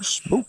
Smoke.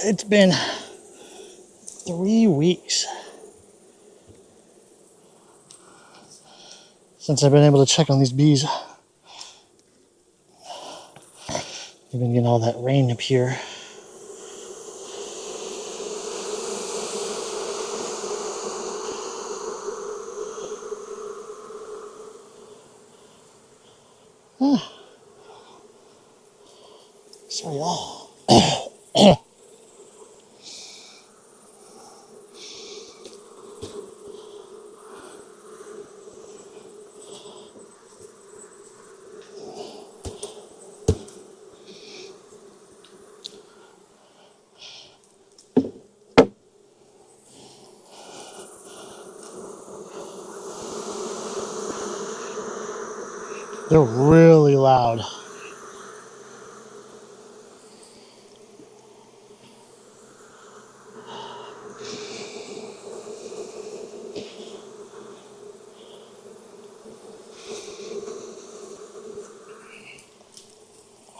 It's been 3 weeks since I've been able to check on these bees. We've been getting all that rain up here. Sorry, y'all. They're really loud.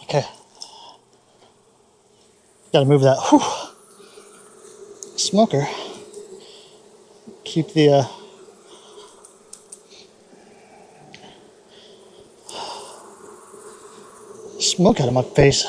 Okay. Gotta move that smoker. Keep the smoke out of my face.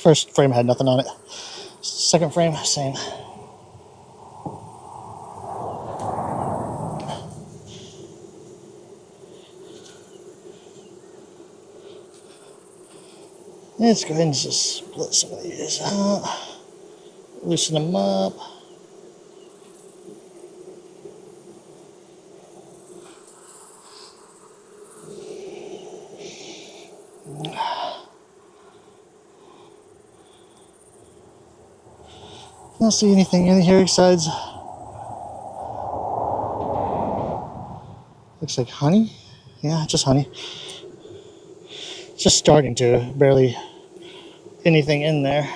First frame had nothing on it. Second frame, same. Let's go ahead and just split some of these out. Loosen them up. I don't see anything in here besides, looks like honey. Yeah, just honey. Just starting to, barely anything in there.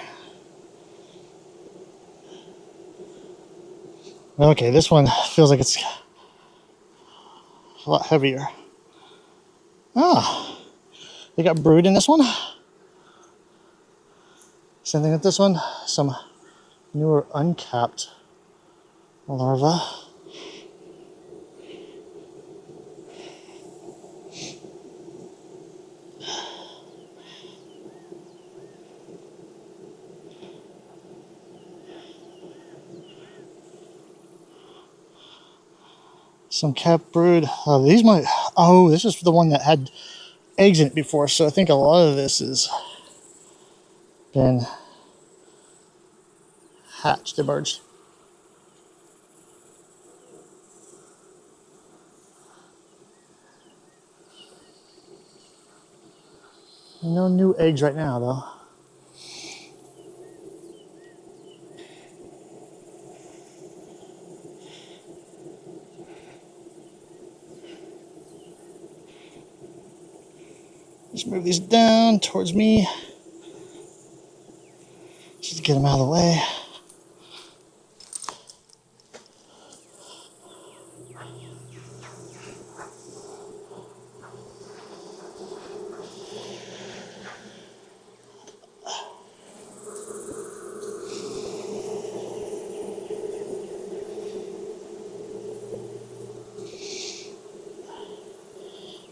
Okay, this one feels like it's a lot heavier. Ah, they got brood in this one. Same thing with this one. Some newer uncapped larvae. Some capped brood. These might. Oh, this is the one that had eggs in it before. So I think a lot of this has been hatched, emerged. No new eggs right now, though. Just move these down towards me. Just to get them out of the way.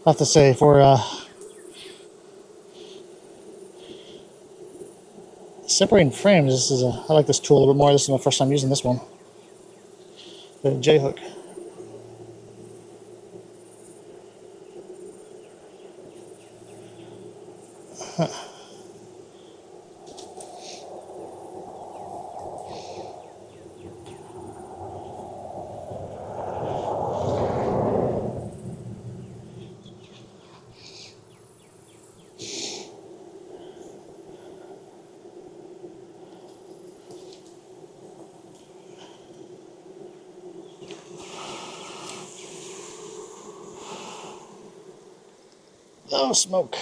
I have to say, for separating frames, I like this tool a little bit more. This is my first time using this one, the J hook. Oh, smoke.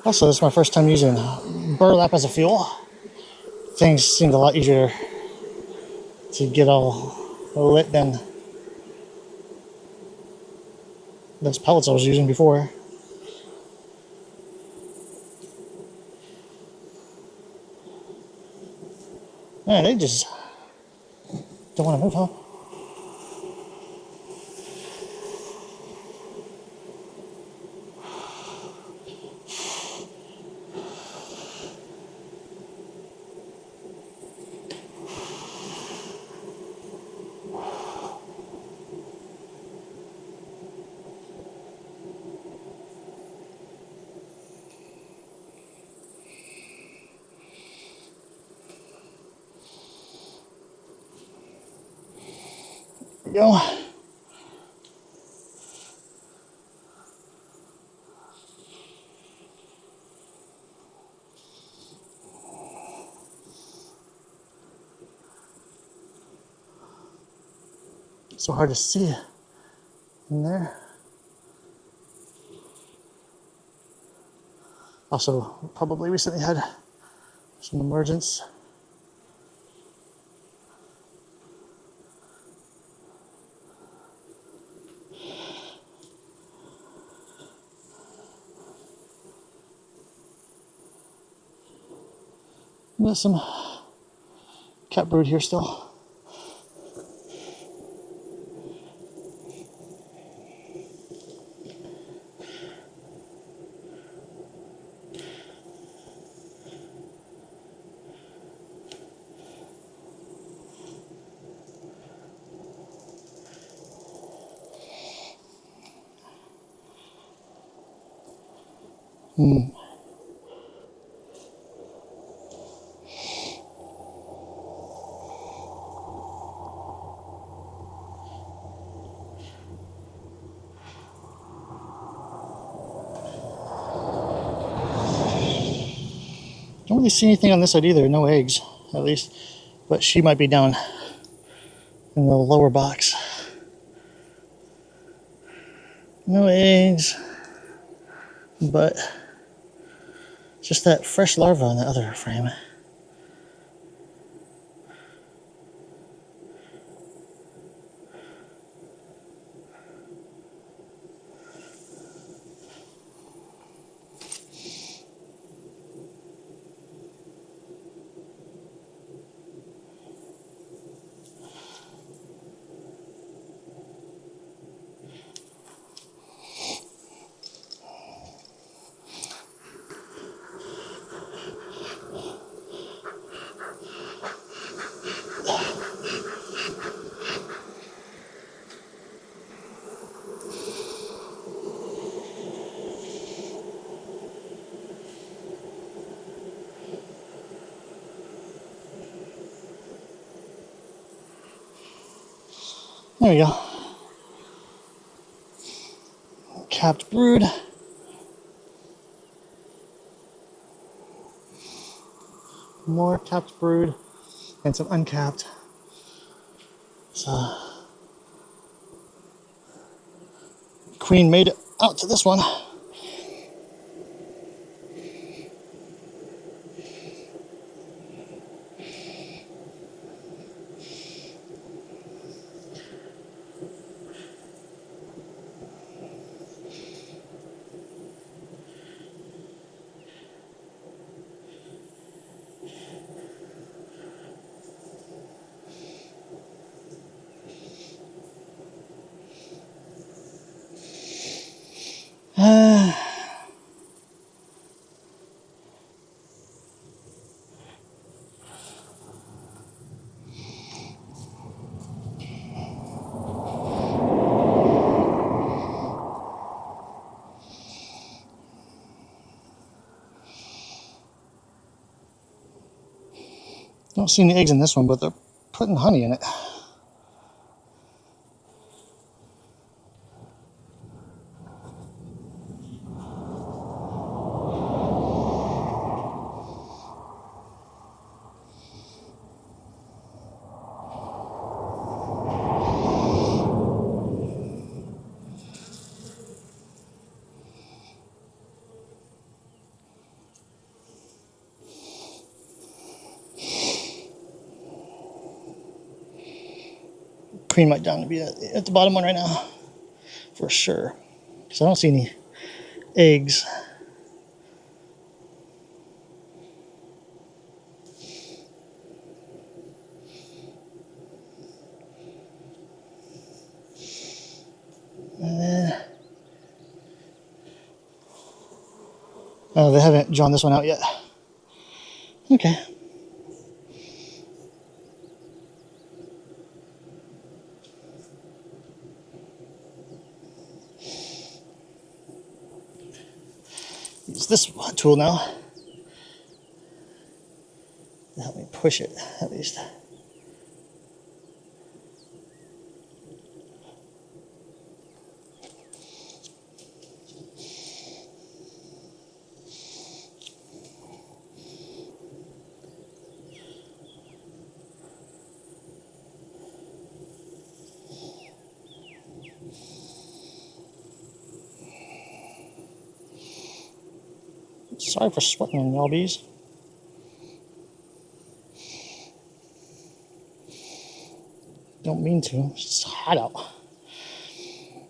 Also, this is my first time using burlap as a fuel. Things seemed a lot easier to get all lit than those pellets I was using before. Man, they just don't want to move, huh? There we go. So hard to see in there. Also, probably recently had some emergence. Got some cat brood here still. Don't really see anything on this side either. No eggs, at least. But she might be down in the lower box. No eggs, but just that fresh larva on the other frame. There we go. capped brood. More capped brood and some uncapped. So queen made it out to this one. Don't see any eggs in this one, but they're putting honey in it. Queen might down to be at the bottom one right now, for sure. Because I don't see any eggs. Oh, they haven't drawn this one out yet. Okay. Use this tool now to help me push it, at least. Sorry for sweating, y'all bees. Don't mean to. It's hot out.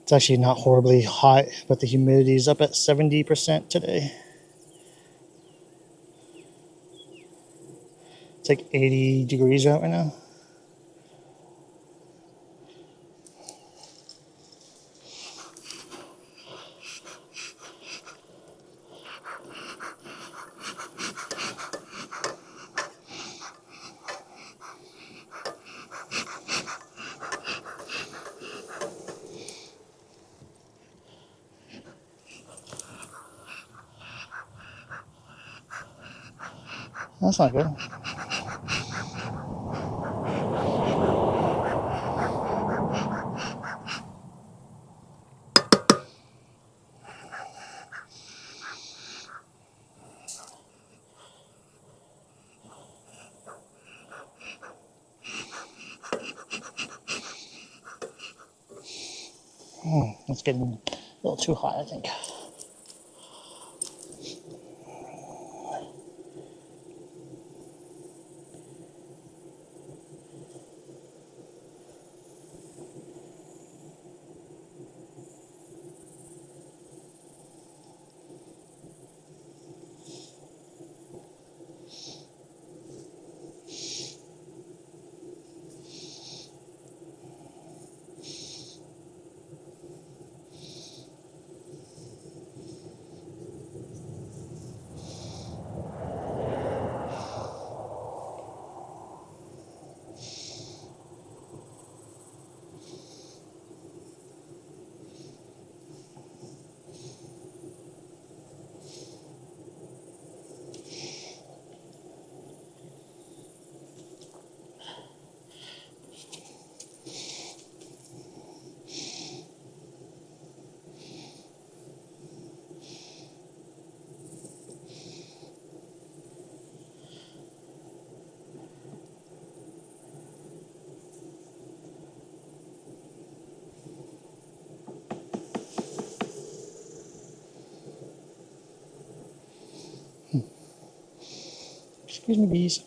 It's actually not horribly hot, but the humidity is up at 70% today. It's like 80 degrees out right now. That's not good. It's getting a little too hot, I think. Excuse me, bees.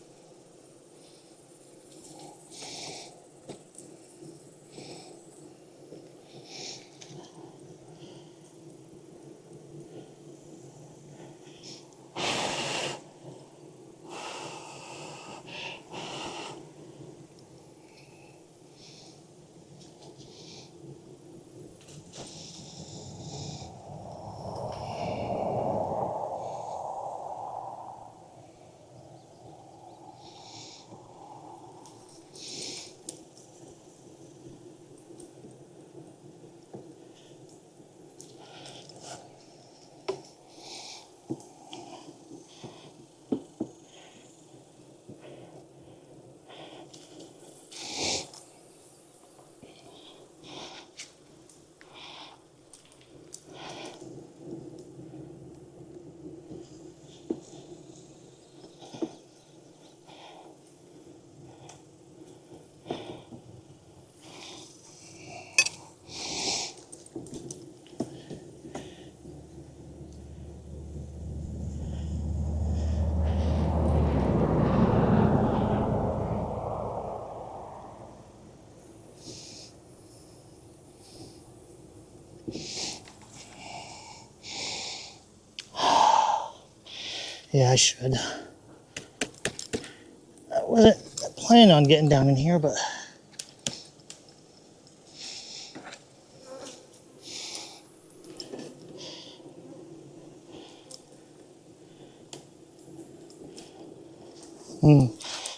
Yeah, I should. I wasn't planning on getting down in here, but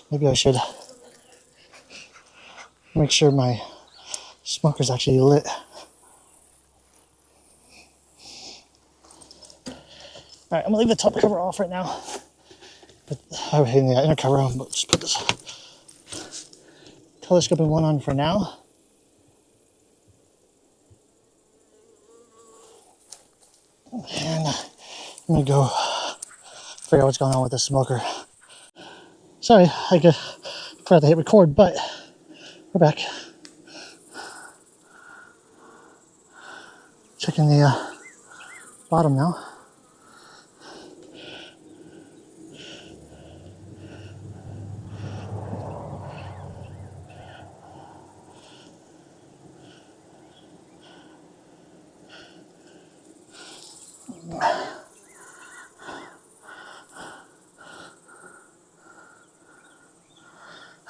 maybe I should make sure my smoker's actually lit. All right, I'm gonna leave the top cover off right now. But I'm hitting the inner cover on, but just put this telescoping one on for now. And I'm gonna go figure out what's going on with the smoker. Sorry, I forgot to hit record, but we're back. Checking the bottom now.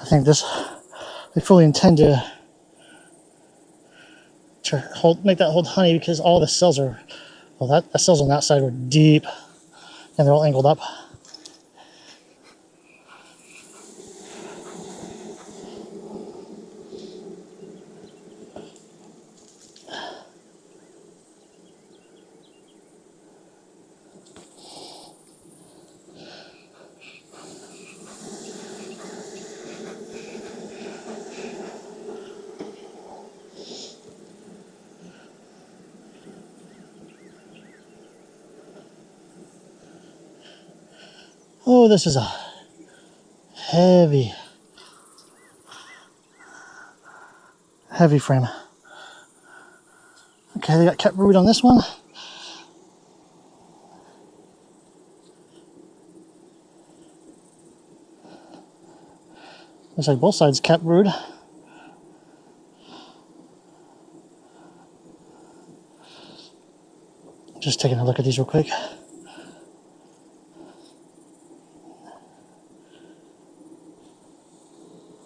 I think they fully intend to make that hold honey because all the cells are, well, the cells on that side were deep and they're all angled up. Oh, this is a heavy frame. Okay, they got cat root on this one. Looks like both sides cat root. Just taking a look at these real quick.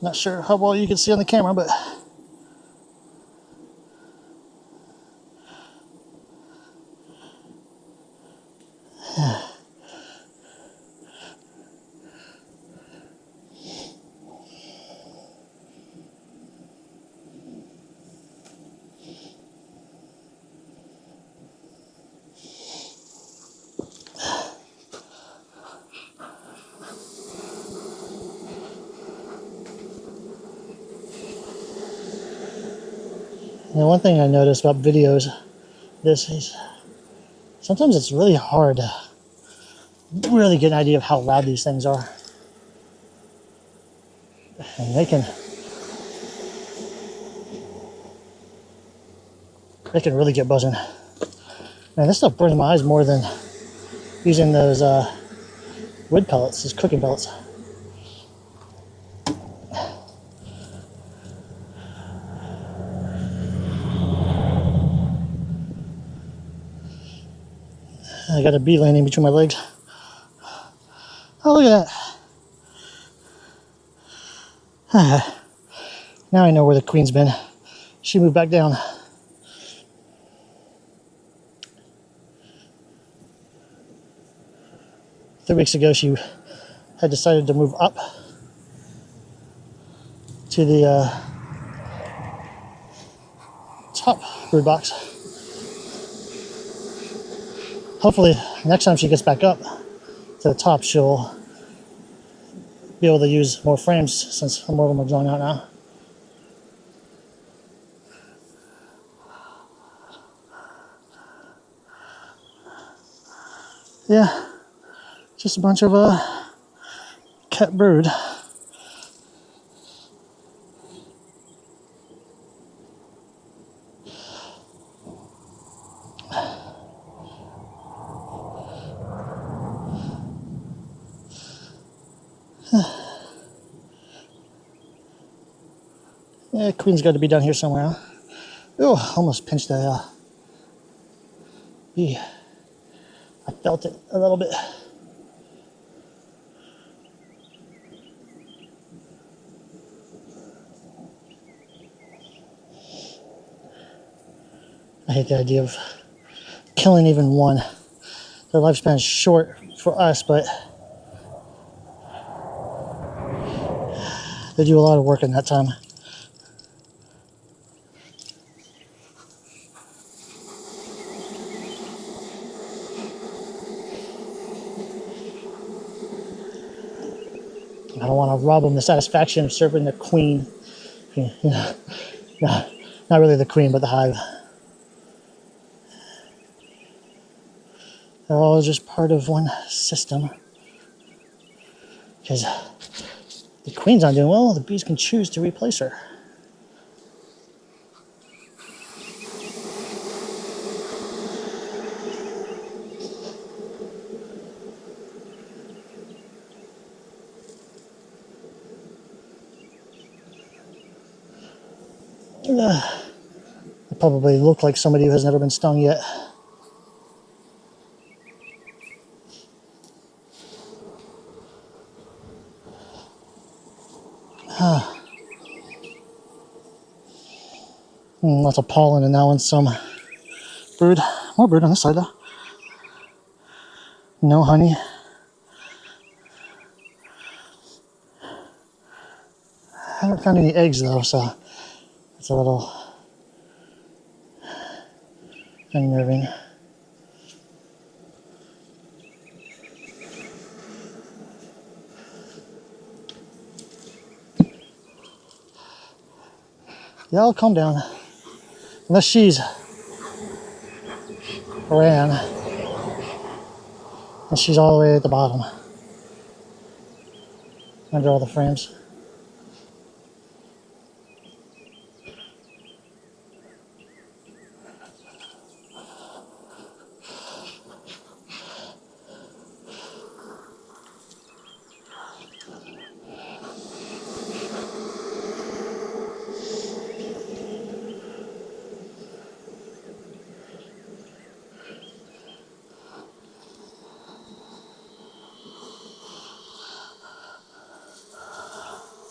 Not sure how well you can see on the camera, but one thing I noticed about videos, sometimes it's really hard to really get an idea of how loud these things are. And they can really get buzzing. Man, this stuff burns my eyes more than using those wood pellets, these cooking pellets. I got a bee landing between my legs. Oh, look at that. Now I know where the queen's been. She moved back down. 3 weeks ago, she had decided to move up to the top brood box. Hopefully, next time she gets back up to the top, she'll be able to use more frames since more of them are drawn out now. Yeah, just a bunch of kept brood. Yeah, queen's got to be down here somewhere. Huh? Oh, almost pinched a bee. I felt it a little bit. I hate the idea of killing even one. Their lifespan is short for us, but they do a lot of work in that time. I don't want to rob them the satisfaction of serving the queen. You know, not really the queen, but the hive. They're all just part of one system. Because the queen's not doing well, the bees can choose to replace her. They probably look like somebody who has never been stung yet. Lots of pollen in that one, some brood. More brood on this side though. No honey. I haven't found any eggs though, so it's a little unnerving. Yeah, I'll calm down. Unless she's ran. And she's all the way at the bottom. Under all the frames.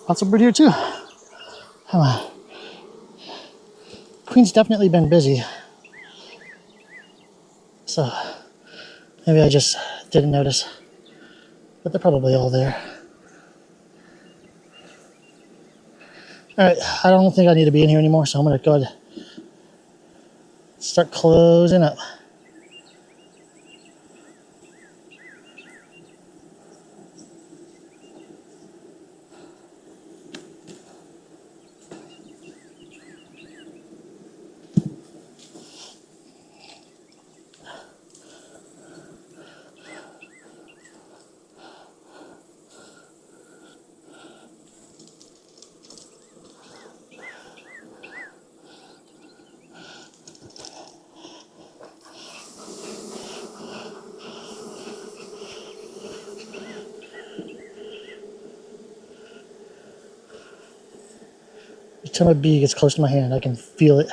Lots of brood here too. Come on. Queen's definitely been busy. So maybe I just didn't notice. But they're probably all there. Alright, I don't think I need to be in here anymore, so I'm gonna go ahead and start closing up. Every time a bee gets close to my hand, I can feel it.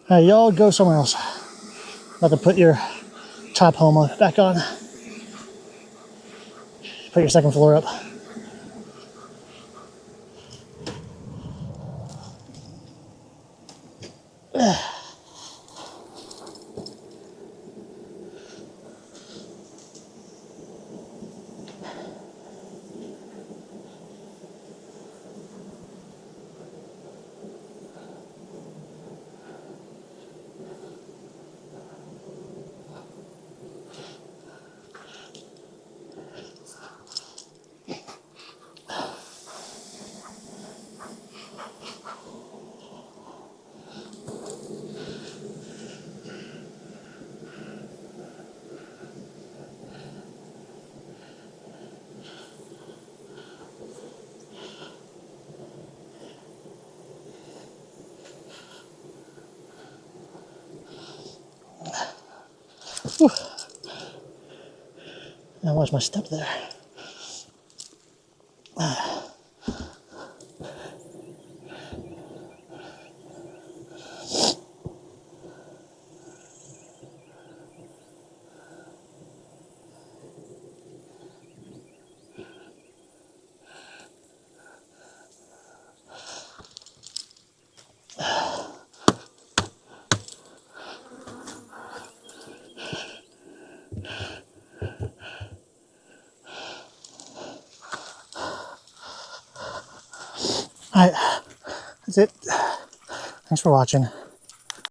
Alright, y'all go somewhere else. About to put your top home back on. Put your second floor up. Whew. I lost my step there. Alright, that's it. Thanks for watching.